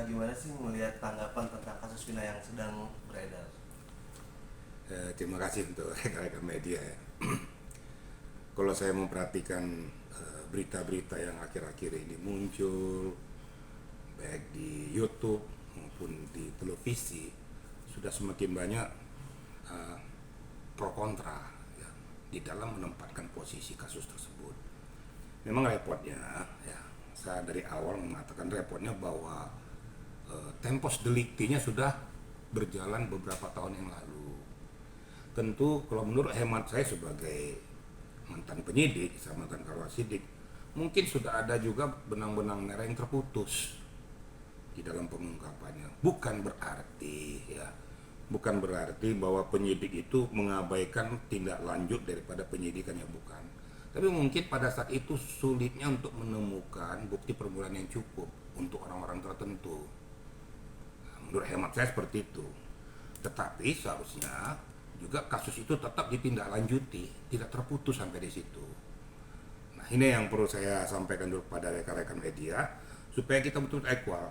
gimana sih melihat tanggapan tentang kasus Vina yang sedang beredar? Terima kasih untuk rekan-rekan media ya. Kalau saya memperhatikan berita-berita yang akhir-akhir ini muncul baik di YouTube maupun di televisi, sudah semakin banyak eh, pro kontra ya, di dalam menempatkan posisi kasus tersebut. Memang repotnya ya, saya dari awal mengatakan repotnya bahwa tempus deliktinya sudah berjalan beberapa tahun yang lalu. Tentu kalau menurut hemat saya sebagai mantan penyidik, saya mantan Karwasidik, mungkin sudah ada juga benang-benang merah yang terputus di dalam pengungkapannya. Bukan berarti bahwa penyidik itu mengabaikan tindak lanjut daripada penyidikannya, bukan. Tapi mungkin pada saat itu sulitnya untuk menemukan bukti permulaan yang cukup untuk orang-orang tertentu. Menurut hemat saya seperti itu. Tetapi seharusnya juga kasus itu tetap ditindaklanjuti, tidak terputus sampai di situ. Nah, ini yang perlu saya sampaikan dulu pada rekan-rekan media supaya kita betul-betul equal.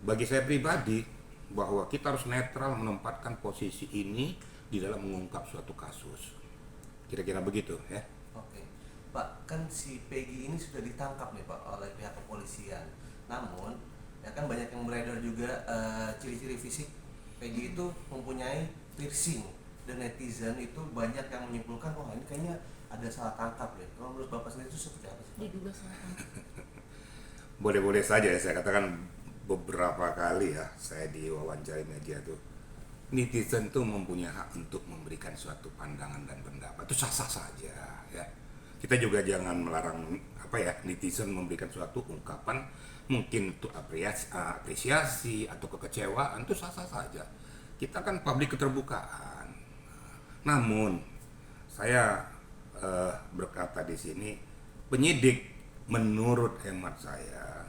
Bagi saya pribadi, bahwa kita harus netral menempatkan posisi ini di dalam mengungkap suatu kasus. Kira-kira begitu ya. Oke, Pak, kan si Peggy ini sudah ditangkap nih Pak oleh pihak kepolisian. Namun, ya kan banyak yang beredar juga ciri-ciri fisik Peggy itu mempunyai piercing, dan netizen itu banyak yang menyimpulkan, wah ini kayaknya ada salah tangkap ya. Kalau menurut Bapak sendiri itu seperti apa sih Pak? Diduga salah tangkap. Boleh-boleh saja ya, saya katakan beberapa kali ya saya diwawancari media tuh, netizen tuh mempunyai hak untuk memberikan suatu pandangan dan pendapat, itu sah-sah saja ya. Kita juga jangan melarang netizen memberikan suatu ungkapan, mungkin untuk apresiasi atau kekecewaan, itu sah-sah saja. Kita kan publik keterbukaan. Namun saya berkata di sini, penyidik menurut hemat saya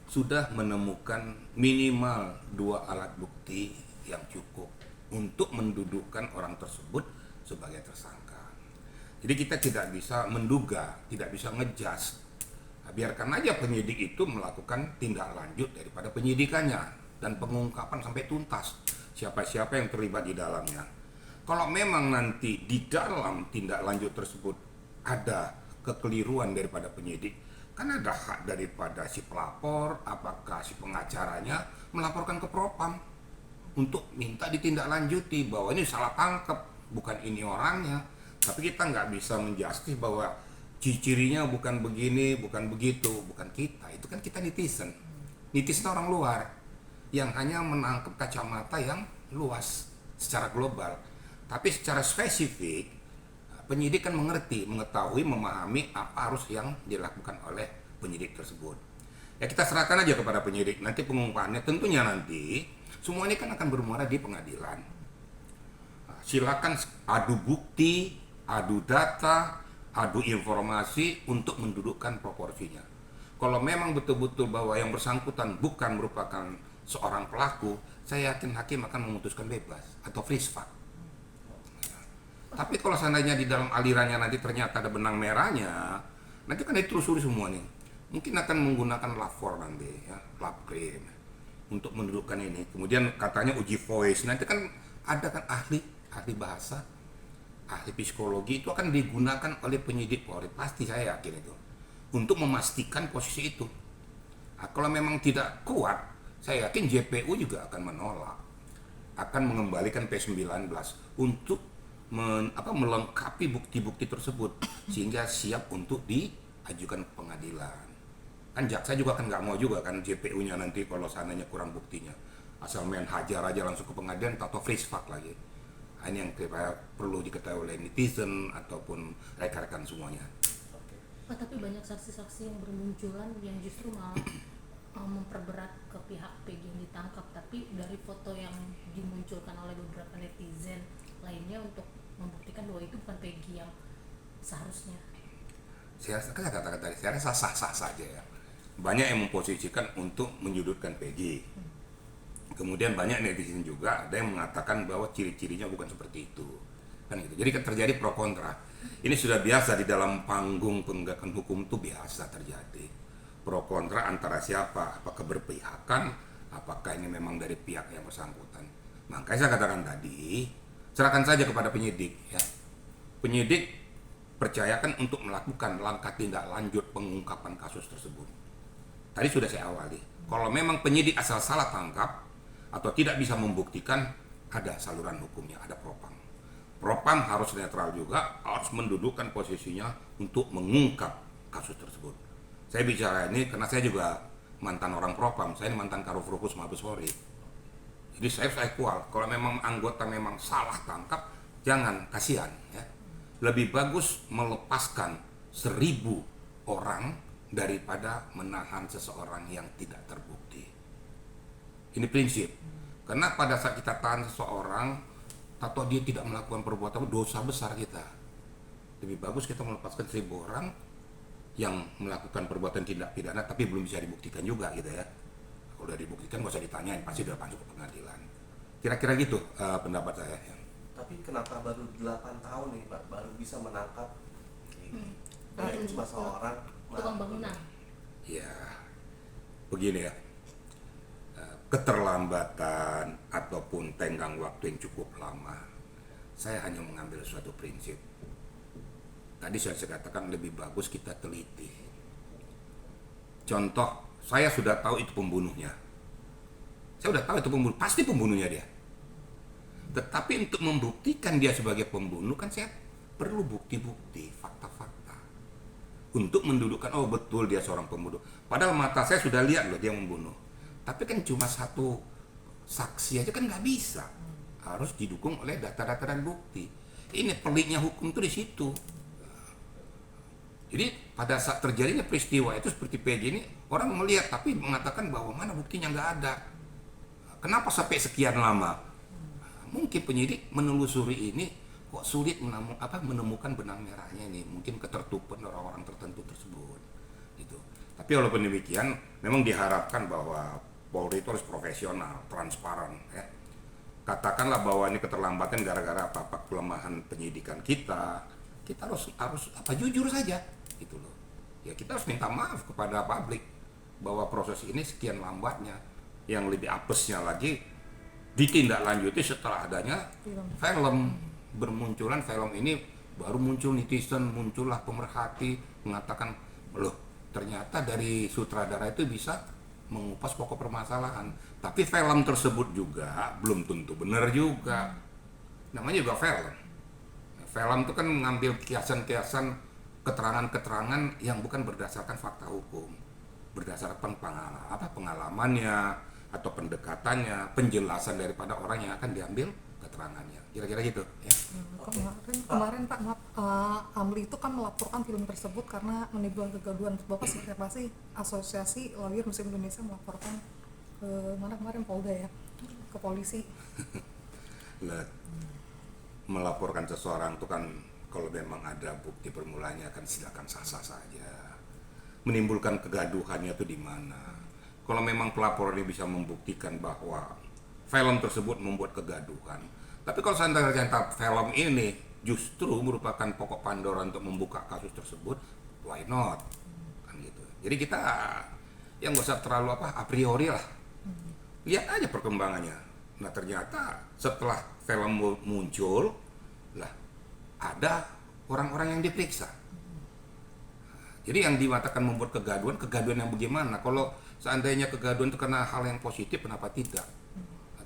sudah menemukan minimal 2 alat bukti yang cukup untuk mendudukkan orang tersebut sebagai tersangka. Jadi kita tidak bisa menduga, tidak bisa ngejas. Nah, biarkan aja penyidik itu melakukan tindak lanjut daripada penyidikannya dan pengungkapan sampai tuntas siapa-siapa yang terlibat di dalamnya. Kalau memang nanti di dalam tindak lanjut tersebut ada kekeliruan daripada penyidik, kan ada hak daripada si pelapor, apakah si pengacaranya melaporkan ke propam untuk minta ditindaklanjuti bahwa ini salah tangkap, bukan ini orangnya. Tapi kita nggak bisa menjustis bahwa cirinya bukan begini, bukan begitu, bukan kita. Itu kan kita netizen. Netizen orang luar yang hanya menangkap kacamata yang luas secara global. Tapi secara spesifik, penyidik kan mengetahui, memahami apa harus yang dilakukan oleh penyidik tersebut. Ya kita serahkan aja kepada penyidik. Nanti pengungkapannya tentunya nanti semua ini kan akan bermuara di pengadilan. Nah, silakan adu bukti, adu data, adu informasi untuk mendudukkan proporsinya. Kalau memang betul-betul bahwa yang bersangkutan bukan merupakan seorang pelaku, saya yakin hakim akan memutuskan bebas atau free spot. Tapi kalau seandainya di dalam alirannya nanti ternyata ada benang merahnya, nanti kan ditelusuri semua nih. Mungkin akan menggunakan lapor nanti ya, laprim untuk mendudukkan ini. Kemudian katanya uji voice, nanti kan ada kan ahli bahasa, ahli psikologi, itu akan digunakan oleh penyidik Polri, pasti saya yakin itu, untuk memastikan posisi itu. Nah, kalau memang tidak kuat, saya yakin JPU juga akan menolak, akan mengembalikan P19 untuk melengkapi bukti-bukti tersebut sehingga siap untuk diajukan ke pengadilan. Kan jaksa juga kan nggak mau juga kan JPU-nya nanti kalau sananya kurang buktinya, asal main hajar aja langsung ke pengadilan atau free spot lagi. Nah, ini yang perlu diketahui oleh netizen ataupun rekan-rekan semuanya. Pak, tapi banyak saksi-saksi yang bermunculan yang justru malah memperberat ke pihak Peggy yang ditangkap, tapi dari foto yang dimunculkan oleh beberapa netizen lainnya untuk membuktikan bahwa itu bukan Peggy yang seharusnya. Saya katakan tadi, saya rasa sah-sah saja ya. Banyak yang memposisikan untuk menyudutkan Peggy. Kemudian banyak netizen juga ada yang mengatakan bahwa ciri-cirinya bukan seperti itu. Kan gitu. Jadi kan terjadi pro kontra. Ini sudah biasa di dalam panggung penegakan hukum, itu biasa terjadi. Pro kontra antara siapa? Apakah berpihakan apakah ini memang dari pihak yang bersangkutan. Makanya saya katakan tadi, serahkan saja kepada penyidik ya. Penyidik percayakan untuk melakukan langkah tindak lanjut pengungkapan kasus tersebut. Tadi sudah saya awali. Kalau memang penyidik asal salah tangkap atau tidak bisa membuktikan, ada saluran hukumnya, ada propam. Propam harus netral juga, harus mendudukkan posisinya untuk mengungkap kasus tersebut. Saya bicara ini karena saya juga mantan orang propam, saya ini mantan Karufrufus Mabes Polri. Jadi saya kual, kalau memang anggota memang salah tangkap, jangan, kasihan ya. Lebih bagus melepaskan 1.000 orang daripada menahan seseorang yang tidak terbukti. Ini prinsip. Karena pada saat kita tahan seseorang, atau dia tidak melakukan perbuatan dosa besar kita. Lebih bagus kita melepaskan 1.000 orang yang melakukan perbuatan tindak pidana tapi belum bisa dibuktikan juga gitu ya. Kalau udah dibuktikan gak usah ditanyain, pasti udah masuk ke pengadilan. Kira-kira gitu pendapat saya. Tapi kenapa baru 8 tahun nih Pak baru bisa menangkap cuma seorang tukang bangunan? Ya, begini ya. Keterlambatan ataupun tenggang waktu yang cukup lama, saya hanya mengambil suatu prinsip. Tadi saya katakan lebih bagus kita teliti. Contoh, saya sudah tahu itu pembunuhnya. Saya sudah tahu itu pembunuh, pasti pembunuhnya dia. Tetapi untuk membuktikan dia sebagai pembunuh kan saya perlu bukti-bukti, fakta-fakta. Untuk mendudukkan, oh betul dia seorang pembunuh. Padahal mata saya sudah lihat loh dia membunuh. Tapi kan cuma satu saksi aja kan nggak bisa. Harus didukung oleh data-data dan bukti. Ini peliknya hukum tuh di situ. Jadi pada saat terjadinya peristiwa itu seperti PJ ini, orang melihat tapi mengatakan bahwa mana buktinya nggak ada. Kenapa sampai sekian lama? Mungkin penyidik menelusuri ini kok sulit menemukan benang merahnya ini. Mungkin ketertutupan orang-orang tertentu tersebut. Gitu. Tapi walaupun demikian, memang diharapkan bahwa Polri itu harus profesional, transparan ya. Katakanlah bahwa ini keterlambatan gara-gara apa kelemahan penyidikan kita harus jujur saja gitu loh. Ya kita harus minta maaf kepada publik bahwa proses ini sekian lambatnya. Yang lebih apesnya lagi ditindaklanjuti setelah adanya film. Bermunculan film ini baru muncul netizen, muncullah pemerhati mengatakan loh ternyata dari sutradara itu bisa mengupas pokok permasalahan, tapi film tersebut juga belum tentu benar juga. Namanya juga film. Film itu kan mengambil kiasan-kiasan keterangan-keterangan yang bukan berdasarkan fakta hukum, berdasarkan pengalamannya atau pendekatannya, penjelasan daripada orang yang akan diambil keterangannya. Kira-kira gitu ya. Kemarin Pak, maaf, Amli itu kan melaporkan film tersebut karena menimbulkan kegaduhan. Bapak seperti apa sih Asosiasi Lawyer Muslim Indonesia melaporkan ke mana kemarin, Polda ya, ke polisi? Melaporkan seseorang itu kan kalau memang ada bukti permulannya kan silakan sah-sah saja. Menimbulkan kegaduhannya itu di mana? Kalau memang pelapor ini bisa membuktikan bahwa film tersebut membuat kegaduhan, tapi kalau ternyata film ini justru merupakan pokok Pandora untuk membuka kasus tersebut, why not? Kan gitu. Jadi kita yang nggak usah terlalu a priori lah. Lihat aja perkembangannya. Nah ternyata setelah film muncul, lah ada orang-orang yang diperiksa. Jadi yang dimatakan membuat kegaduhan yang bagaimana? Kalau seandainya kegaduhan itu karena hal yang positif, kenapa tidak?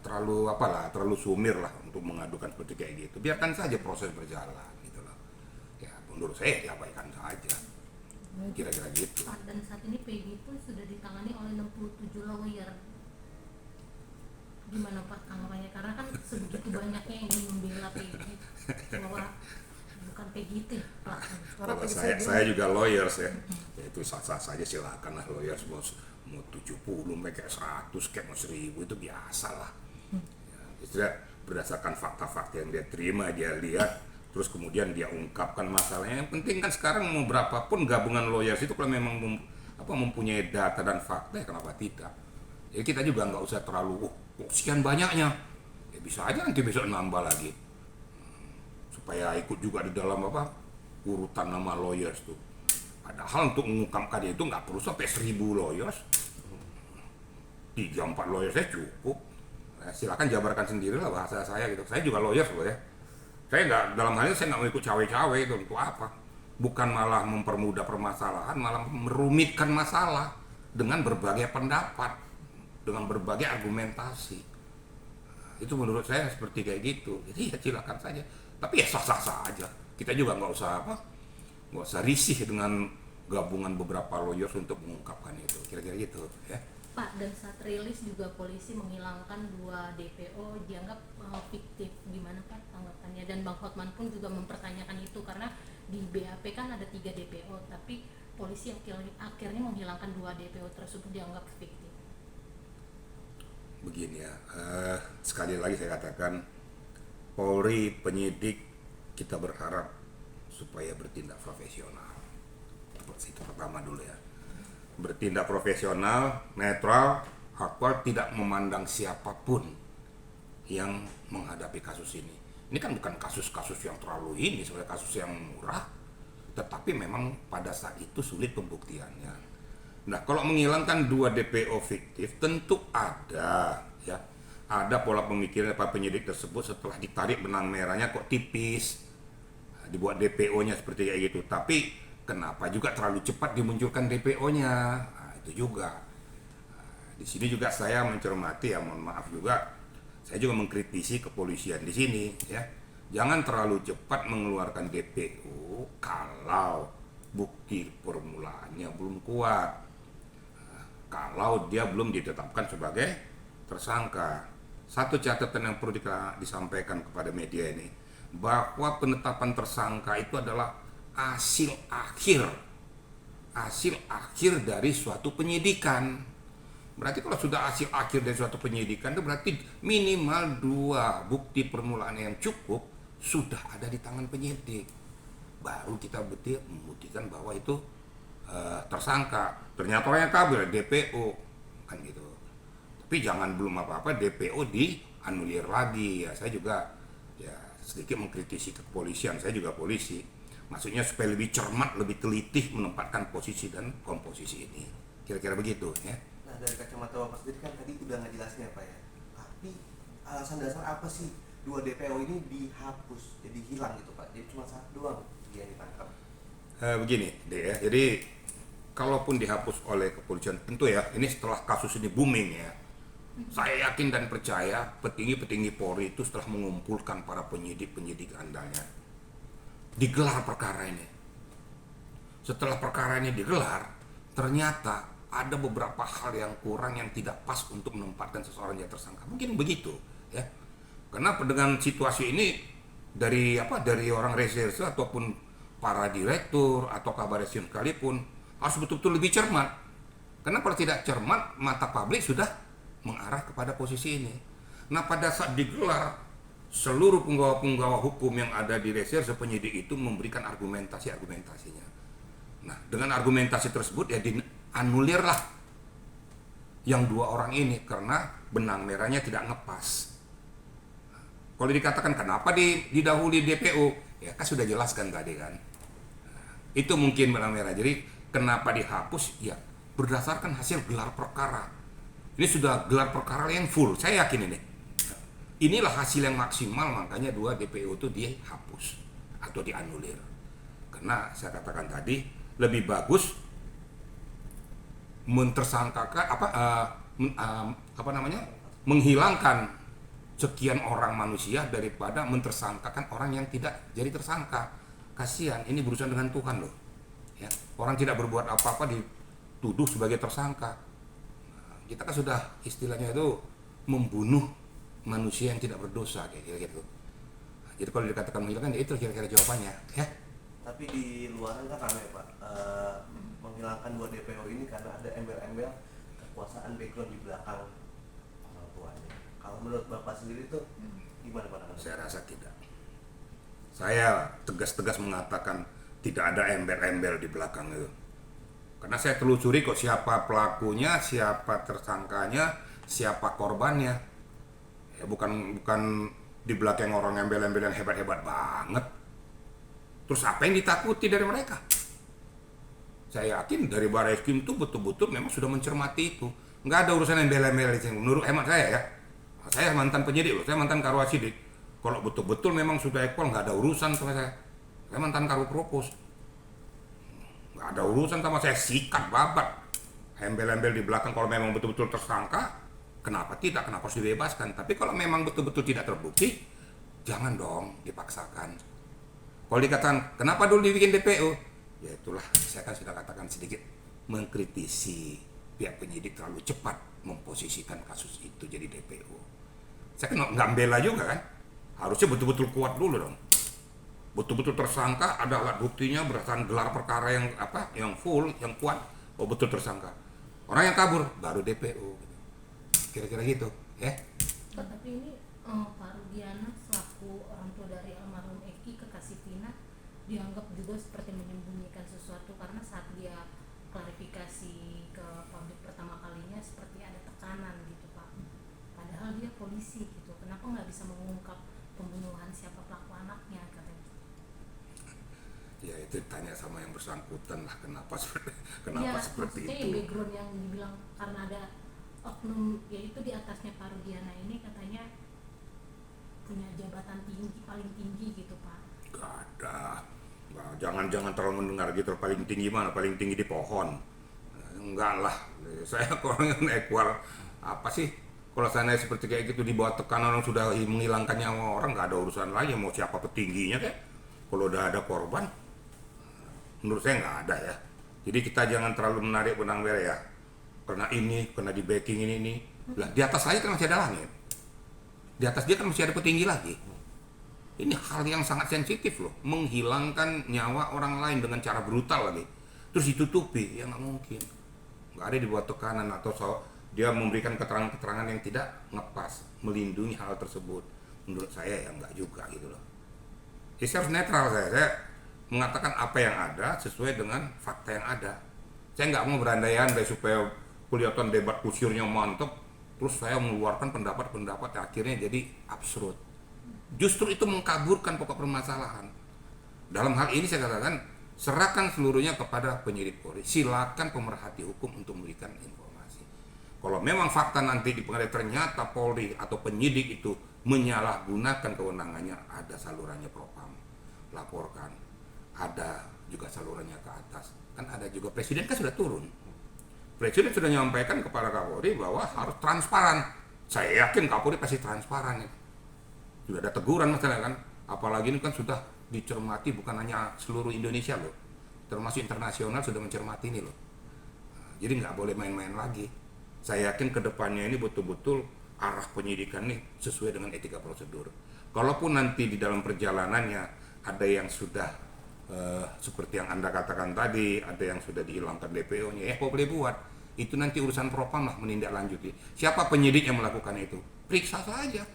Terlalu sumir lah untuk mengadukan seperti kayak gitu. Biarkan saja proses berjalan gitu loh. Ya menurut saya diabaikan saja. Kira-kira gitu. Pak, dan saat ini PG itu sudah ditangani oleh 67 lawyer. Gimana Pak tanggapannya? Karena kan sebegitu banyaknya yang ingin membela PG bahwa bukan PG itu Pak. Kalau saya juga lawyers ya. Itu sah-sah saja, silakan lah lawyers mau 70, kayak 100, kayak 1000 itu biasa lah. Ya, berdasarkan fakta-fakta yang dia terima, dia lihat, terus kemudian dia ungkapkan masalahnya. Yang penting kan sekarang mau berapapun gabungan lawyers itu kalau memang mempunyai data dan fakta, ya kenapa tidak? Ya kita juga nggak usah terlalu sekian banyaknya. Ya bisa aja nanti besok nambah lagi. Supaya ikut juga di dalam urutan nama lawyers tuh. Padahal untuk mengungkapkan itu nggak perlu sampai 1000 lawyers. 3-4 lawyer saya cukup. Silakan jabarkan sendiri lah bahasa saya gitu. Saya juga lawyer loh ya. Saya nggak, dalam hal ini saya nggak mau ikut cawe-cawe itu untuk apa? Bukan malah mempermudah permasalahan, malah merumitkan masalah dengan berbagai pendapat, dengan berbagai argumentasi. Itu menurut saya seperti kayak gitu. Jadi ya silakan saja. Tapi ya sah-sah aja. Kita juga nggak usah risih dengan gabungan beberapa lawyers untuk mengungkapkan itu. Kira-kira gitu ya. Pak, dan saat rilis juga polisi menghilangkan 2 DPO dianggap fiktif. Gimana Pak tanggapannya? Dan Bang Hotman pun juga mempertanyakan itu karena di BAP kan ada 3 DPO, tapi polisi akhirnya menghilangkan 2 DPO tersebut dianggap fiktif. Begini ya, sekali lagi saya katakan, Polri, penyidik, kita berharap supaya bertindak profesional. Itu pertama dulu ya. Bertindak profesional, netral, aktual, tidak memandang siapapun yang menghadapi kasus ini. Ini kan bukan kasus-kasus yang terlalu ini, sebenarnya kasus yang murah, tetapi memang pada saat itu sulit pembuktiannya. Nah, kalau menghilangkan 2 DPO fiktif, tentu ada ya, ada pola pemikiran para penyidik tersebut setelah ditarik benang merahnya kok tipis, dibuat DPO-nya seperti kayak gitu. Tapi kenapa juga terlalu cepat dimunculkan DPO-nya? Nah, itu juga. Di sini juga saya mencermati ya, mohon maaf juga, saya juga mengkritisi kepolisian di sini ya. Jangan terlalu cepat mengeluarkan DPO kalau bukti permulaannya belum kuat. Kalau dia belum ditetapkan sebagai tersangka. Satu catatan yang perlu disampaikan kepada media ini, bahwa penetapan tersangka itu adalah hasil akhir dari suatu penyidikan. Berarti kalau sudah hasil akhir dari suatu penyidikan, itu berarti minimal 2 bukti permulaan yang cukup sudah ada di tangan penyidik. Baru kita membuktikan bahwa itu tersangka. Ternyata orangnya kabur, DPO kan gitu. Tapi jangan belum apa-apa DPO dianulir lagi ya. Saya juga ya sedikit mengkritisi kepolisian, saya juga polisi. Maksudnya supaya lebih cermat, lebih teliti menempatkan posisi dan komposisi ini. Kira-kira begitu ya. Nah, dari kacamata Bapak sendiri kan tadi udah ngejelasin ya Pak ya. Tapi alasan dasar apa sih 2 DPO ini dihapus, jadi hilang gitu Pak? Jadi cuma 1 doang yang ditangkap. Begini deh ya. Jadi kalaupun dihapus oleh kepolisian, tentu ya ini setelah kasus ini booming ya. Saya yakin dan percaya petinggi-petinggi Polri itu setelah mengumpulkan para penyidik-penyidik andalnya, digelar perkara ini. Setelah perkara ini digelar, ternyata ada beberapa hal yang kurang, yang tidak pas untuk menempatkan seseorang yang tersangka. Mungkin begitu ya. Kenapa dengan situasi ini dari orang reserse ataupun para direktur atau kabar reskrim sekalipun harus betul-betul lebih cermat. Karena kalau tidak cermat, mata publik sudah mengarah kepada posisi ini. Nah, pada saat digelar, seluruh penggawa-penggawa hukum yang ada di reserse penyidik itu memberikan argumentasinya. Nah, dengan argumentasi tersebut ya dianulirlah yang 2 orang ini karena benang merahnya tidak ngepas. Kalau dikatakan kenapa didahului DPO, ya kan sudah jelaskan tadi kan. Itu mungkin benang merah. Jadi kenapa dihapus? Ya berdasarkan hasil gelar perkara. Ini sudah gelar perkara yang full, saya yakin ini. Inilah hasil yang maksimal, makanya 2 DPO itu dihapus atau dianulir. Karena saya katakan tadi, lebih bagus menghilangkan sekian orang manusia daripada mentersangkakan orang yang tidak jadi tersangka. Kasihan, ini berurusan dengan Tuhan loh. Ya, orang tidak berbuat apa-apa dituduh sebagai tersangka. Kita kan sudah istilahnya itu membunuh manusia yang tidak berdosa kayak gitu. Jadi kalau dikatakan menghilangkan, ya itu kira-kira jawabannya ya. Tapi di luaran kan ramai Pak, menghilangkan 2 DPO ini karena ada embel-embel kekuasaan background di belakang orang tuanya. Kalau menurut Bapak sendiri tuh gimana Pak? Saya rasa tidak. Saya tegas-tegas mengatakan tidak ada embel-embel di belakang itu. Karena saya telusuri kok siapa pelakunya, siapa tersangkanya, siapa korbannya. Ya bukan di belakang orang embel-embel yang hebat-hebat banget. Terus apa yang ditakuti dari mereka? Saya yakin dari Barreskrim itu betul-betul memang sudah mencermati itu. Nggak ada urusan embel-embel di sini. Menurut hemat saya ya, saya mantan penyidik loh, saya mantan Karwasidik. Kalau betul-betul memang sudah equal, nggak ada urusan sama saya. Saya mantan Karu Propos, nggak ada urusan sama saya, sikat babat. Embel-embel di belakang kalau memang betul-betul tersangka, kenapa tidak? Kenapa harus dibebaskan? Tapi kalau memang betul-betul tidak terbukti, jangan dong dipaksakan. Kalau dikatakan, kenapa dulu dibikin DPO? Ya itulah, saya kan sudah katakan sedikit mengkritisi pihak penyidik terlalu cepat memposisikan kasus itu jadi DPO. Saya kan nggak bela juga kan, harusnya betul-betul kuat dulu dong. Betul-betul tersangka, ada alat buktinya berdasarkan gelar perkara yang full, yang kuat, oh betul tersangka. Orang yang kabur baru DPO, kira-kira gitu, ya. Pak, tapi ini Pak Rudiana selaku orang tua dari almarhum Eki, kekasih Vina, dianggap juga seperti menyembunyikan sesuatu karena saat dia klarifikasi ke publik pertama kalinya seperti ada tekanan gitu Pak. Padahal dia polisi gitu, kenapa nggak bisa mengungkap pembunuhan siapa pelaku anaknya katanya? Ya itu tanya sama yang bersangkutan lah, kenapa Ya, seperti maksudnya itu. background yang dibilang karena ada oknum, yaitu di atasnya Pak Rudiana ini katanya punya jabatan tinggi, paling tinggi gitu Pak. Gak ada. Nah, jangan terlalu mendengar gitu, paling tinggi mana? Paling tinggi di pohon. Enggak lah, saya orang yang equal. Apa sih? Kalau saya seperti kayak gitu di bawah tekanan orang sudah menghilangkan nyawa orang, nggak ada urusan lagi mau siapa petingginya kayak. Kalau udah ada korban, menurut saya nggak ada ya. Jadi kita jangan terlalu menarik benang merah ya. Kena di backing ini. Lah di atas saya kan masih ada langit. Di atas dia kan masih ada petinggi lagi. Ini hal yang sangat sensitif loh, menghilangkan nyawa orang lain dengan cara brutal lagi, terus ditutupi, ya nggak mungkin. Nggak ada dibuat tekanan atau dia memberikan keterangan-keterangan yang tidak ngepas, melindungi hal tersebut. Menurut saya ya nggak juga gitu loh. Jadi saya harus netral, saya mengatakan apa yang ada sesuai dengan fakta yang ada. Saya nggak mau berandai-andai supaya kelihatan debat kusyurnya mantap, terus saya mengeluarkan pendapat-pendapat yang akhirnya jadi absurd. Justru itu mengkaburkan pokok permasalahan. Dalam hal ini saya katakan, serahkan seluruhnya kepada penyidik Polri. Silakan pemerhati hukum untuk memberikan informasi. Kalau memang fakta nanti di pengadilan ternyata Polri atau penyidik itu menyalahgunakan kewenangannya, ada salurannya Propam, laporkan. Ada juga salurannya ke atas. Kan ada juga Presiden kan sudah turun. Presiden sudah menyampaikan kepada Kapolri bahwa harus transparan. Saya yakin Kapolri pasti transparan ya. Sudah ada teguran masalah kan, apalagi ini kan sudah dicermati bukan hanya seluruh Indonesia loh, termasuk internasional sudah mencermati ini loh. Jadi nggak boleh main-main lagi. Saya yakin kedepannya ini betul-betul arah penyidikan nih sesuai dengan etika prosedur. Kalaupun nanti di dalam perjalanannya ada yang sudah seperti yang Anda katakan tadi, ada yang sudah dihilangkan DPO-nya, ya kok boleh buat. Itu nanti urusan Propam lah menindaklanjuti. Siapa penyidik yang melakukan itu? Periksa saja.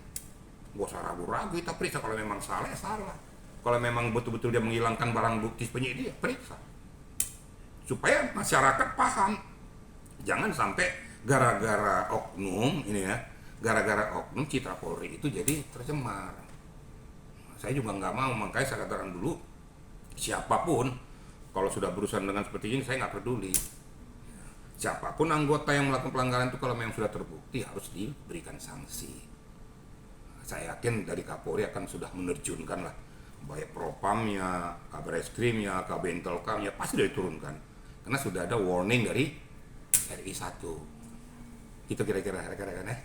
Gak usah ragu-ragu, kita periksa. Kalau memang salah ya salah. Kalau memang betul-betul dia menghilangkan barang bukti penyidik, ya periksa. Supaya masyarakat paham. Jangan sampai gara-gara oknum ini ya, gara-gara oknum citra Polri itu jadi tercemar. Saya juga nggak mau, makanya saya katakan dulu, siapapun kalau sudah berurusan dengan seperti ini saya nggak peduli. Siapapun anggota yang melakukan pelanggaran itu kalau memang sudah terbukti harus diberikan sanksi. Saya yakin dari Kapolri akan sudah menerjunkan lah, baik Propamnya, Kabar Eskrimnya, KB Intelkamnya pasti sudah diturunkan. Karena sudah ada warning dari RI 1. Itu kira-kira rekan-rekan ya.